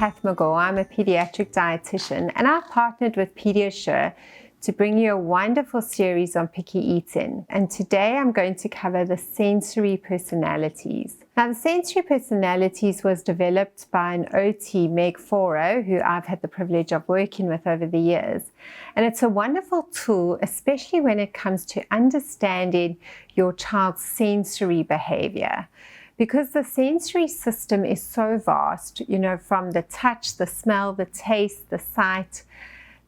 Kath Megaw. I'm a Paediatric Dietitian, and I've partnered with PediaSure to bring you a wonderful series on picky eating. And today I'm going to cover the sensory personalities. Now, the sensory personalities was developed by an OT, Meg Foro, who I've had the privilege of working with over the years. And it's a wonderful tool, especially when it comes to understanding your child's sensory behavior. Because the sensory system is so vast, from the touch, the smell, the taste, the sight,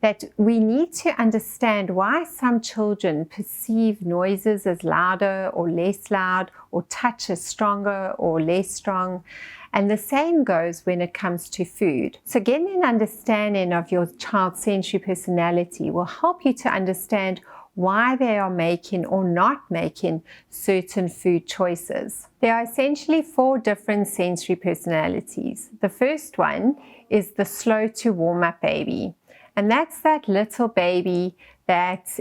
that we need to understand why some children perceive noises as louder or less loud, or touch as stronger or less strong. And the same goes when it comes to food. So getting an understanding of your child's sensory personality will help you to understand why they are making or not making certain food choices. There are essentially 4 different sensory personalities. The first one is the slow to warm up baby. And that's that little baby that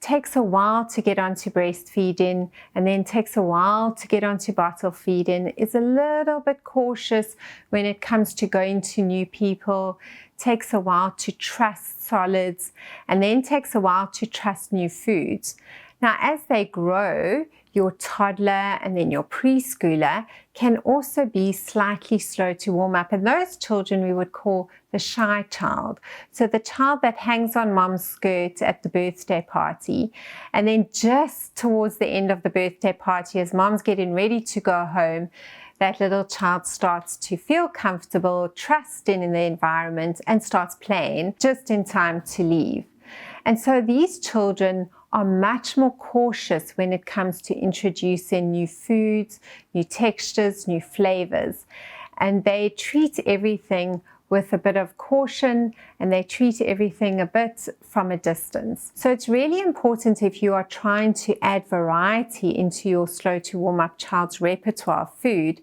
takes a while to get onto breastfeeding and then takes a while to get onto bottle feeding, is a little bit cautious when it comes to going to new people, takes a while to trust solids, and then takes a while to trust new foods. Now, as they grow, your toddler and then your preschooler can also be slightly slow to warm up. And those children we would call the shy child. So the child that hangs on mom's skirt at the birthday party. And then just towards the end of the birthday party, as mom's getting ready to go home, that little child starts to feel comfortable, trusting in the environment, and starts playing just in time to leave. And so these children are much more cautious when it comes to introducing new foods, new textures, new flavors. And they treat everything with a bit of caution, and they treat everything a bit from a distance. So it's really important, if you are trying to add variety into your slow to warm up child's repertoire of food,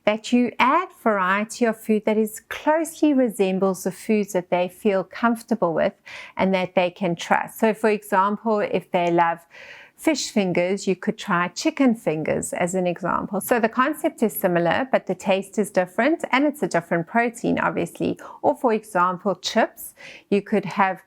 that you add variety of food that is closely resembles the foods that they feel comfortable with and that they can trust. So for example, if they love fish fingers, you could try chicken fingers as an example. So the concept is similar, but the taste is different, and it's a different protein, obviously. Or for example, chips, you could have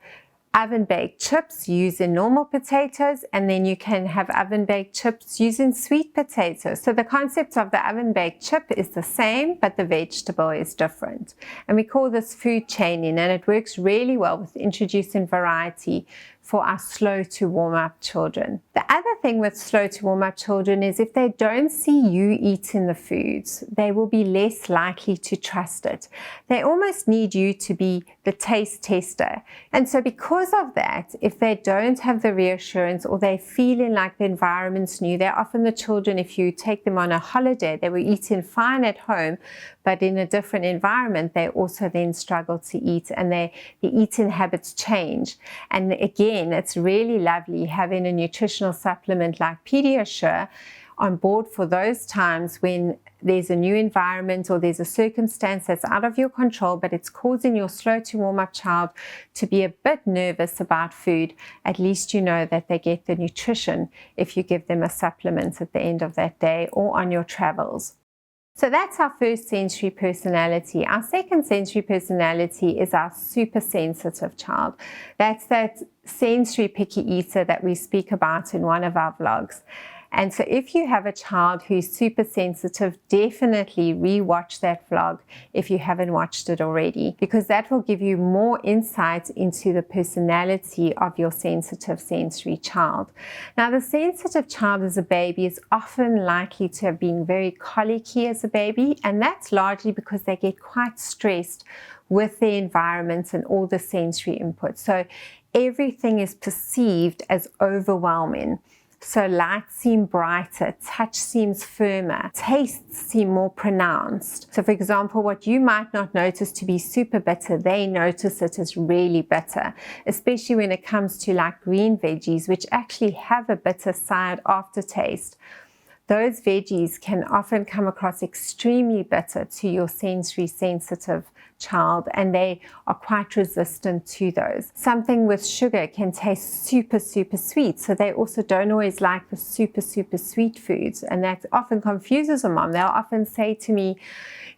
oven-baked chips using normal potatoes, and then you can have oven-baked chips using sweet potatoes. So the concept of the oven-baked chip is the same, but the vegetable is different. And we call this food chaining, and it works really well with introducing variety for our slow to warm up children. The other thing with slow to warm up children is if they don't see you eating the foods, they will be less likely to trust it. They almost need you to be the taste tester. And so because of that, if they don't have the reassurance, or they're feeling like the environment's new, they're often the children, if you take them on a holiday, they were eating fine at home, but in a different environment, they also then struggle to eat, and the eating habits change. And again, it's really lovely having a nutritional supplement like PediaSure on board for those times when there's a new environment or there's a circumstance that's out of your control, but it's causing your slow to warm up child to be a bit nervous about food. At least you know that they get the nutrition if you give them a supplement at the end of that day or on your travels. So that's our first sensory personality. Our second sensory personality is our super sensitive child. That's that sensory picky eater that we speak about in one of our vlogs. And so if you have a child who's super sensitive, definitely re-watch that vlog if you haven't watched it already, because that will give you more insight into the personality of your sensitive sensory child. Now, the sensitive child as a baby is often likely to have been very colicky as a baby, and that's largely because they get quite stressed with the environment and all the sensory input. So everything is perceived as overwhelming. So lights seem brighter, touch seems firmer, tastes seem more pronounced. So for example, what you might not notice to be super bitter, they notice it as really bitter, especially when it comes to like green veggies, which actually have a bitter side aftertaste. Those veggies can often come across extremely bitter to your sensory sensitive child and they are quite resistant to those. Something with sugar can taste super sweet, so they also don't always like the super sweet foods, and that often confuses a mom. They'll often say to me,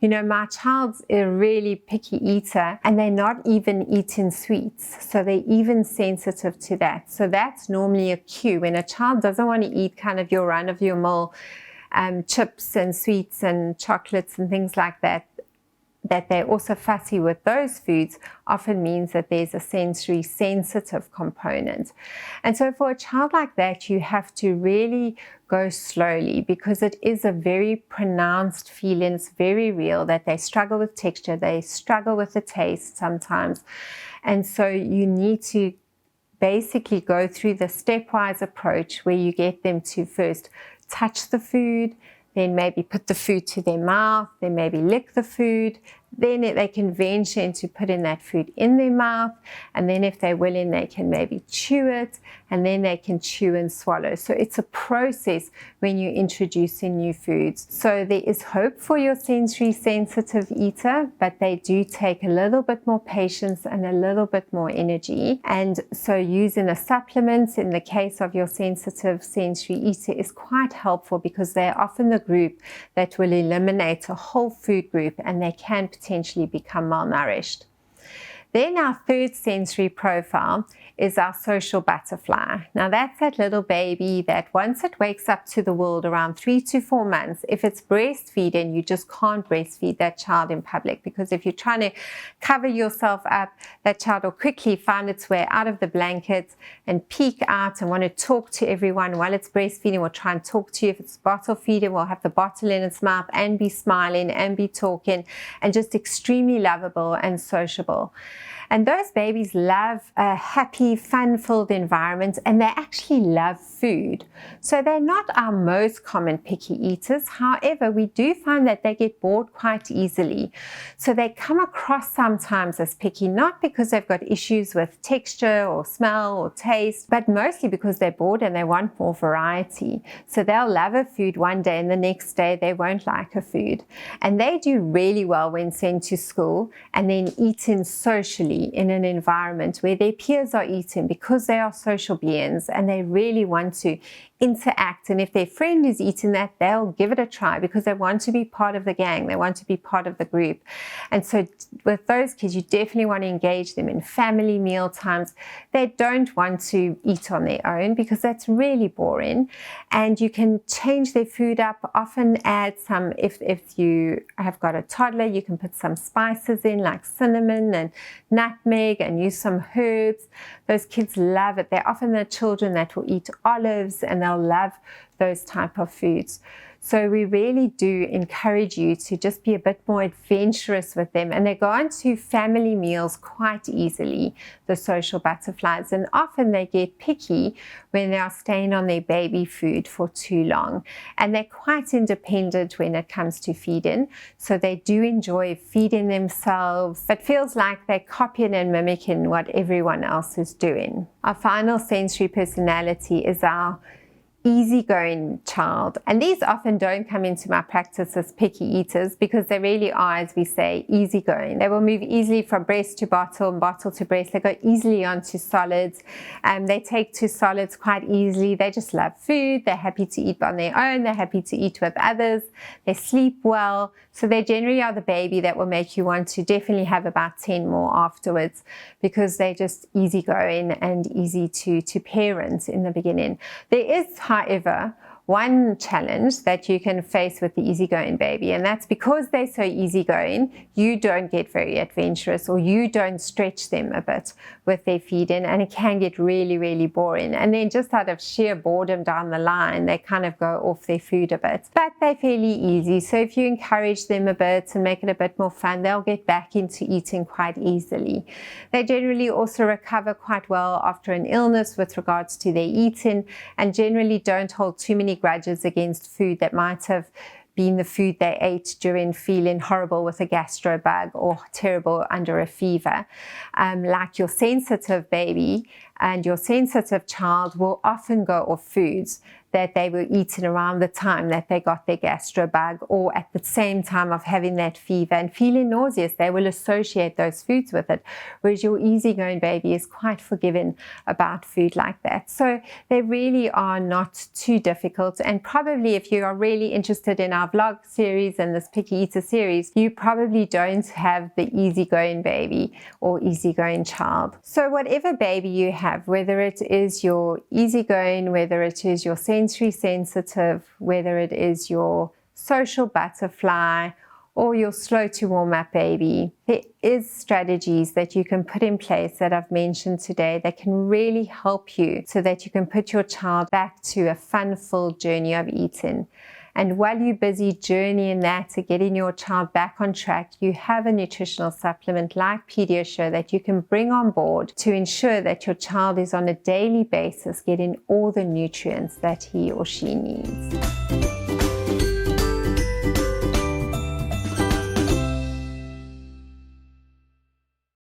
you know, my child's a really picky eater and they're not even eating sweets, so they're even sensitive to that. So that's normally a cue when a child doesn't want to eat kind of your run-of-your-mill chips and sweets and chocolates and things like that, that they're also fussy with those foods, often means that there's a sensory sensitive component. And so for a child like that, you have to really go slowly, because it is a very pronounced feeling. It's very real that they struggle with texture, they struggle with the taste sometimes. And so you need to basically go through the stepwise approach where you get them to first touch the food, then maybe put the food to their mouth, then maybe lick the food, then they can venture into putting that food in their mouth, and then if they're willing, they can maybe chew it, and then they can chew and swallow. So it's a process when you're introducing new foods. So there is hope for your sensory sensitive eater, but they do take a little bit more patience and a little bit more energy. And so using a supplement in the case of your sensitive sensory eater is quite helpful, because they're often the group that will eliminate a whole food group and they can potentially become malnourished. Then our third sensory profile is our social butterfly. Now that's that little baby that once it wakes up to the world around 3 to 4 months, if it's breastfeeding, you just can't breastfeed that child in public, because if you're trying to cover yourself up, that child will quickly find its way out of the blanket and peek out and want to talk to everyone while it's breastfeeding. Will try and talk to you. If it's bottle feeding, will have the bottle in its mouth and be smiling and be talking, and just extremely lovable and sociable. And those babies love a happy, fun-filled environment, and they actually love food. So they're not our most common picky eaters. However, we do find that they get bored quite easily. So they come across sometimes as picky, not because they've got issues with texture or smell or taste, but mostly because they're bored and they want more variety. So they'll love a food one day and the next day they won't like a food. And they do really well when sent to school and then eaten socially in an environment where their peers are eating, because they are social beings and they really want to interact. And if their friend is eating that, they'll give it a try because they want to be part of the gang. They want to be part of the group. And so with those kids, you definitely want to engage them in family meal times. They don't want to eat on their own because that's really boring. And you can change their food up, often add some, if you have got a toddler, you can put some spices in like cinnamon and nutmeg and use some herbs. Those kids love it. They're often the children that will eat olives, and they'll love those type of foods. So we really do encourage you to just be a bit more adventurous with them. And they go into family meals quite easily, the social butterflies. And often they get picky when they are staying on their baby food for too long. And they're quite independent when it comes to feeding. So they do enjoy feeding themselves. It feels like they're copying and mimicking what everyone else is doing. Our final sensory personality is our easygoing child. And these often don't come into my practice as picky eaters because they really are, as we say, easygoing. They will move easily from breast to bottle and bottle to breast. They go easily onto solids. They take to solids quite easily. They just love food. They're happy to eat on their own. They're happy to eat with others. They sleep well. So they generally are the baby that will make you want to definitely have about 10 more afterwards, because they're just easygoing and easy to parent in the beginning. There is, however, one challenge that you can face with the easygoing baby, and that's because they're so easygoing, you don't get very adventurous, or you don't stretch them a bit with their feeding, and it can get really, really boring. And then just out of sheer boredom down the line, they kind of go off their food a bit. But they're fairly easy, so if you encourage them a bit and make it a bit more fun, they'll get back into eating quite easily. They generally also recover quite well after an illness with regards to their eating, and generally don't hold too many grudges against food that might have been the food they ate during feeling horrible with a gastro bug or terrible under a fever. Like your sensitive baby and your sensitive child will often go off foods that they were eating around the time that they got their gastro bug, or at the same time of having that fever and feeling nauseous. They will associate those foods with it, whereas your easygoing baby is quite forgiving about food like that. So they really are not too difficult, and probably if you are really interested in our vlog series and this Picky Eater series, you probably don't have the easygoing baby or easygoing child. So whatever baby you have, whether it is your easygoing, whether it is your sensory sensitive, whether it is your social butterfly, or your slow to warm up baby, there is strategies that you can put in place that I've mentioned today that can really help you so that you can put your child back to a fun-filled journey of eating. And while you're busy journeying that to getting your child back on track, you have a nutritional supplement like PediaSure that you can bring on board to ensure that your child is on a daily basis getting all the nutrients that he or she needs.